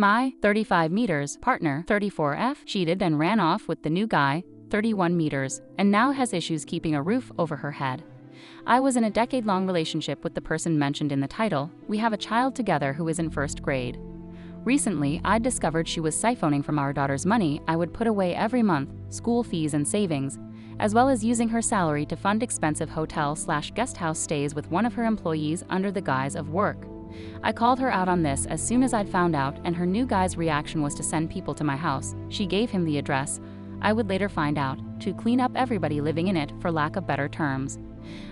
My 35 meters partner, 34F, cheated and ran off with the new guy, 31 meters, and now has issues keeping a roof over her head. I was in a decade-long relationship with the person mentioned in the title. We have a child together who is in first grade. Recently, I discovered she was siphoning from our daughter's money I would put away every month, school fees and savings, as well as using her salary to fund expensive hotel/guest house stays with one of her employees under the guise of work. I called her out on this as soon as I'd found out, and her new guy's reaction was to send people to my house. She gave him the address, I would later find out, to clean up everybody living in it for lack of better terms.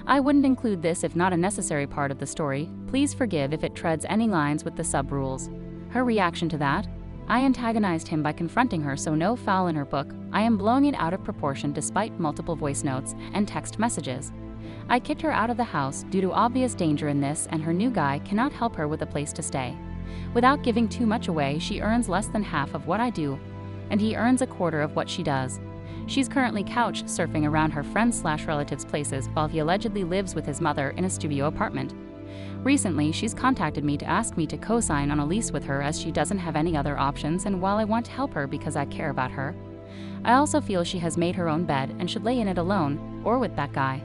I wouldn't include this if not a necessary part of the story. Please forgive if it treads any lines with the sub-rules. Her reaction to that? I antagonized him by confronting her, so no foul in her book. I am blowing it out of proportion despite multiple voice notes and text messages. I kicked her out of the house due to obvious danger in this, and her new guy cannot help her with a place to stay. Without giving too much away, she earns less than half of what I do, and he earns a quarter of what she does. She's currently couch surfing around her friends/relatives' places while he allegedly lives with his mother in a studio apartment. Recently, she's contacted me to ask me to co-sign on a lease with her as she doesn't have any other options, and while I want to help her because I care about her, I also feel she has made her own bed and should lay in it alone, or with that guy.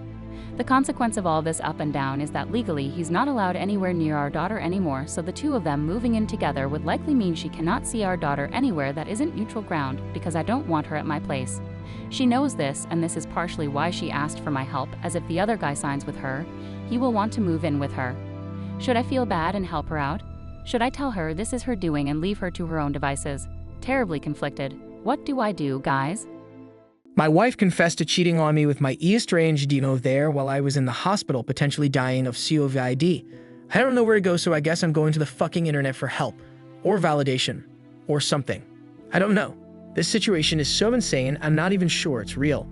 The consequence of all this up and down is that legally he's not allowed anywhere near our daughter anymore, so the two of them moving in together would likely mean she cannot see our daughter anywhere that isn't neutral ground because I don't want her at my place. She knows this, and this is partially why she asked for my help, as if the other guy signs with her, he will want to move in with her. Should I feel bad and help her out? Should I tell her this is her doing and leave her to her own devices? Terribly conflicted. What do I do, guys? My wife confessed to cheating on me with my estranged there while I was in the hospital, potentially dying of COVID. I don't know where to go, so I guess I'm going to the fucking internet for help, or validation, or something. I don't know. This situation is so insane, I'm not even sure it's real.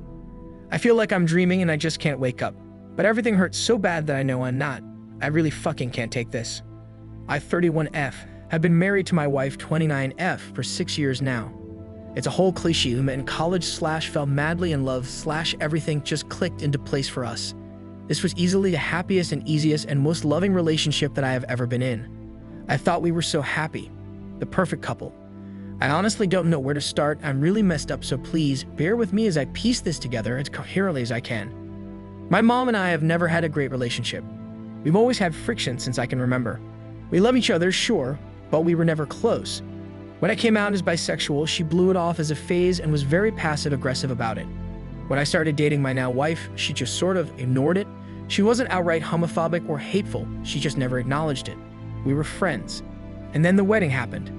I feel like I'm dreaming and I just can't wake up. But everything hurts so bad that I know I'm not. I really fucking can't take this. I, 31F, have been married to my wife, 29F, for 6 years now. It's a whole cliche. We met in college/fell madly in love/everything just clicked into place for us. This was easily the happiest and easiest and most loving relationship that I have ever been in. I thought we were so happy. The perfect couple. I honestly don't know where to start. I'm really messed up, so please bear with me as I piece this together as coherently as I can. My mom and I have never had a great relationship. We've always had friction since I can remember. We love each other, sure, but we were never close. When I came out as bisexual, she blew it off as a phase and was very passive-aggressive about it. When I started dating my now wife, she just sort of ignored it. She wasn't outright homophobic or hateful, she just never acknowledged it. We were friends. And then the wedding happened.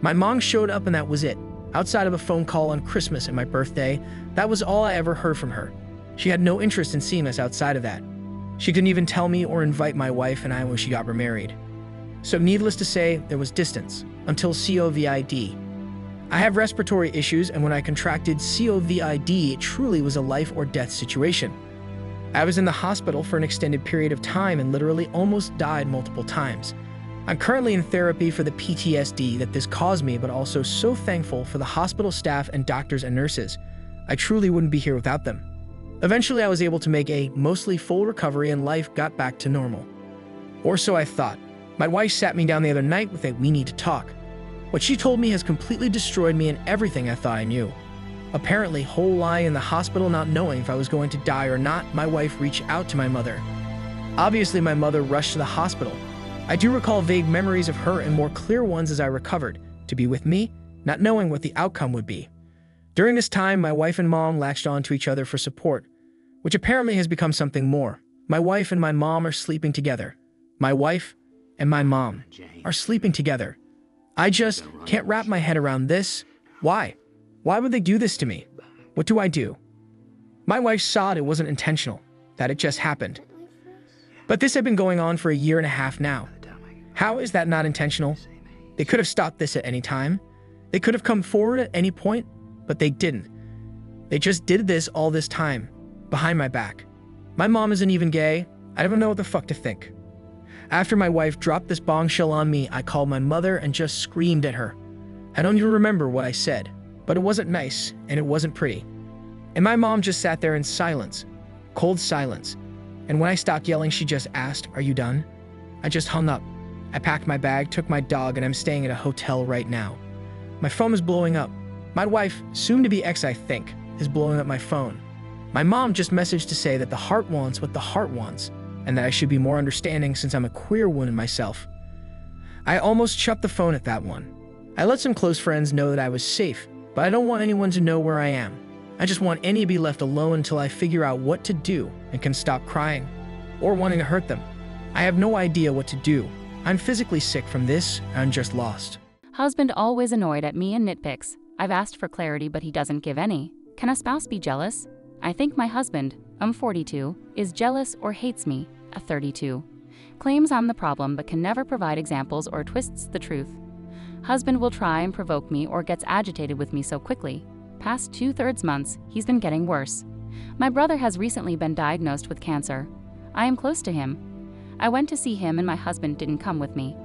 My mom showed up and that was it. Outside of a phone call on Christmas and my birthday, that was all I ever heard from her. She had no interest in seeing us outside of that. She couldn't even tell me or invite my wife and I when she got remarried. So needless to say, there was distance, until COVID. I have respiratory issues, and when I contracted COVID, it truly was a life or death situation. I was in the hospital for an extended period of time and literally almost died multiple times. I'm currently in therapy for the PTSD that this caused me, but also so thankful for the hospital staff and doctors and nurses. I truly wouldn't be here without them. Eventually, I was able to make a mostly full recovery and life got back to normal. Or so I thought. My wife sat me down the other night with a "we need to talk." What she told me has completely destroyed me and everything I thought I knew. Apparently, whole lie in the hospital not knowing if I was going to die or not, my wife reached out to my mother. Obviously, my mother rushed to the hospital. I do recall vague memories of her and more clear ones as I recovered, to be with me, not knowing what the outcome would be. During this time, my wife and mom latched on to each other for support, which apparently has become something more. My wife and my mom are sleeping together. My wife and my mom are sleeping together. I just can't wrap my head around this. Why? Why would they do this to me? What do I do? My wife saw it wasn't intentional, that it just happened. But this had been going on for a year and a half now. How is that not intentional? They could have stopped this at any time. They could have come forward at any point, but they didn't. They just did this all this time, behind my back. My mom isn't even gay. I don't know what the fuck to think. After my wife dropped this bombshell on me, I called my mother and just screamed at her. I don't even remember what I said, but it wasn't nice and it wasn't pretty. And my mom just sat there in silence, cold silence. And when I stopped yelling, she just asked, "Are you done?" I just hung up. I packed my bag, took my dog, and I'm staying at a hotel right now. My phone is blowing up. My wife, soon to be ex I think, is blowing up my phone. My mom just messaged to say that the heart wants what the heart wants, and that I should be more understanding since I'm a queer woman myself. I almost shut the phone at that one. I let some close friends know that I was safe, but I don't want anyone to know where I am. I just want Annie to be left alone until I figure out what to do and can stop crying or wanting to hurt them. I have no idea what to do. I'm physically sick from this and I'm just lost. Husband always annoyed at me and nitpicks. I've asked for clarity, but he doesn't give any. Can a spouse be jealous? I think my husband, I'm 42, is jealous or hates me, a 32. Claims I'm the problem but can never provide examples or twists the truth. Husband will try and provoke me or gets agitated with me so quickly. Past 2/3 months, he's been getting worse. My brother has recently been diagnosed with cancer. I am close to him. I went to see him and my husband didn't come with me.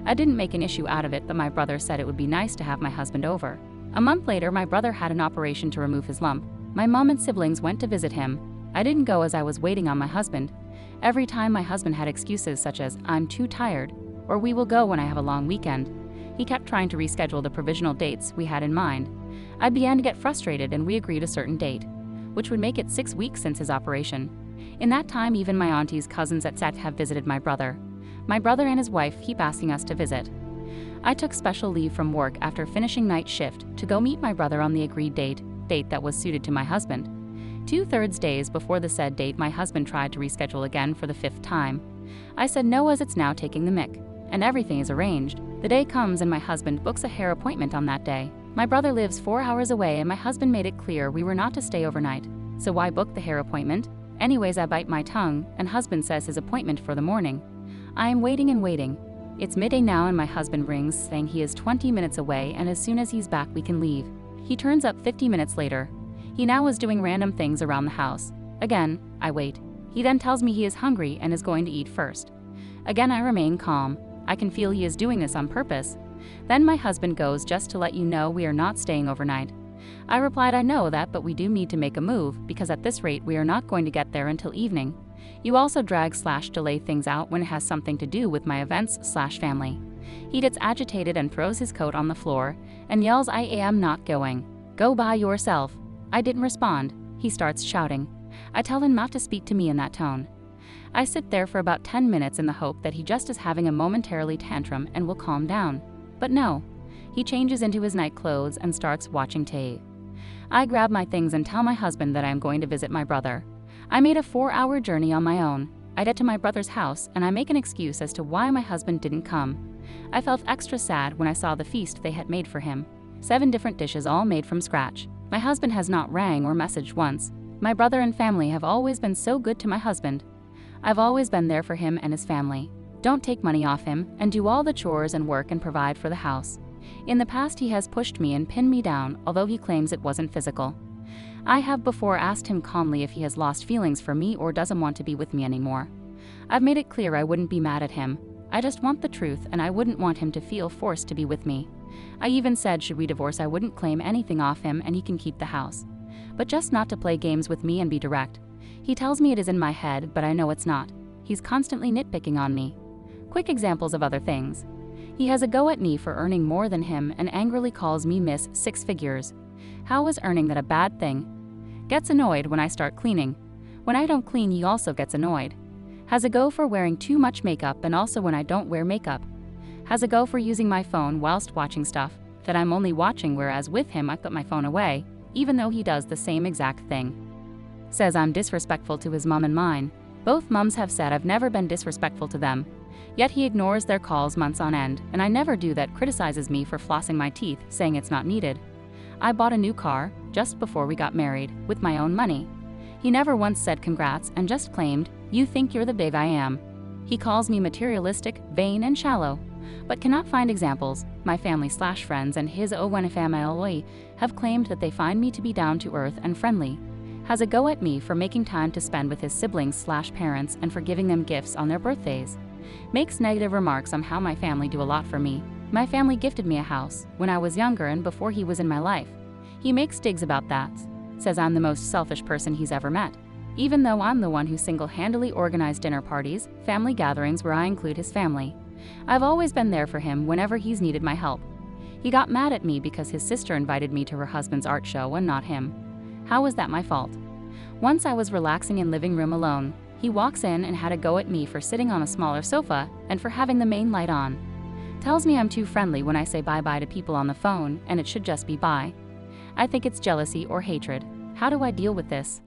I didn't make an issue out of it, but my brother said it would be nice to have my husband over. A month later, my brother had an operation to remove his lump. My mom and siblings went to visit him. I didn't go as I was waiting on my husband. Every time my husband had excuses such as, I'm too tired, or we will go when I have a long weekend. He kept trying to reschedule the provisional dates we had in mind. I began to get frustrated and we agreed a certain date, which would make it 6 weeks since his operation. In that time, even my auntie's cousins at SET have visited my brother. My brother and his wife keep asking us to visit. I took special leave from work after finishing night shift to go meet my brother on the agreed date that was suited to my husband. 2/3 days before the said date, my husband tried to reschedule again for the 5th time. I said no, as it's now taking the mick, and everything is arranged. The day comes and my husband books a hair appointment on that day. My brother lives 4 hours away and my husband made it clear we were not to stay overnight. So why book the hair appointment? Anyways, I bite my tongue and husband says his appointment for the morning. I am waiting and waiting. It's midday now and my husband rings saying he is 20 minutes away and as soon as he's back we can leave. He turns up 50 minutes later. He now is doing random things around the house. Again, I wait. He then tells me he is hungry and is going to eat first. Again, I remain calm. I can feel he is doing this on purpose. Then my husband goes, just to let you know we are not staying overnight. I replied, I know that, but we do need to make a move because at this rate we are not going to get there until evening. You also drag/delay things out when it has something to do with my events/family. He gets agitated and throws his coat on the floor and yells, I am not going. Go by yourself. I didn't respond. He starts shouting. I tell him not to speak to me in that tone. I sit there for about 10 minutes in the hope that he just is having a momentarily tantrum and will calm down. But no. He changes into his night clothes and starts watching TV. I grab my things and tell my husband that I am going to visit my brother. I made a 4-hour journey on my own. I get to my brother's house and I make an excuse as to why my husband didn't come. I felt extra sad when I saw the feast they had made for him. 7 different dishes all made from scratch. My husband has not rang or messaged once. My brother and family have always been so good to my husband. I've always been there for him and his family. Don't take money off him and do all the chores and work and provide for the house. In the past he has pushed me and pinned me down, although he claims it wasn't physical. I have before asked him calmly if he has lost feelings for me or doesn't want to be with me anymore. I've made it clear I wouldn't be mad at him. I just want the truth and I wouldn't want him to feel forced to be with me. I even said should we divorce I wouldn't claim anything off him and he can keep the house. But just not to play games with me and be direct. He tells me it is in my head, but I know it's not. He's constantly nitpicking on me. Quick examples of other things. He has a go at me for earning more than him and angrily calls me Miss Six Figures. How is earning that a bad thing? Gets annoyed when I start cleaning. When I don't clean, he also gets annoyed. Has a go for wearing too much makeup and also when I don't wear makeup. Has a go for using my phone whilst watching stuff that I'm only watching, whereas with him I put my phone away, even though he does the same exact thing. Says I'm disrespectful to his mom and mine. Both mums have said I've never been disrespectful to them. Yet he ignores their calls months on end, and I never do that. Criticizes me for flossing my teeth, saying it's not needed. I bought a new car, just before we got married, with my own money. He never once said congrats and just claimed, you think you're the big I am. He calls me materialistic, vain, and shallow, but cannot find examples. My family/friends and his own family have claimed that they find me to be down to earth and friendly. Has a go at me for making time to spend with his siblings/parents and for giving them gifts on their birthdays. Makes negative remarks on how my family do a lot for me. My family gifted me a house when I was younger and before he was in my life. He makes digs about that. Says I'm the most selfish person he's ever met, even though I'm the one who single-handedly organized dinner parties, family gatherings where I include his family. I've always been there for him whenever he's needed my help. He got mad at me because his sister invited me to her husband's art show and not him. How was that my fault? Once I was relaxing in living room alone. He walks in and had a go at me for sitting on a smaller sofa and for having the main light on. Tells me I'm too friendly when I say bye-bye to people on the phone and it should just be bye. I think it's jealousy or hatred. How do I deal with this?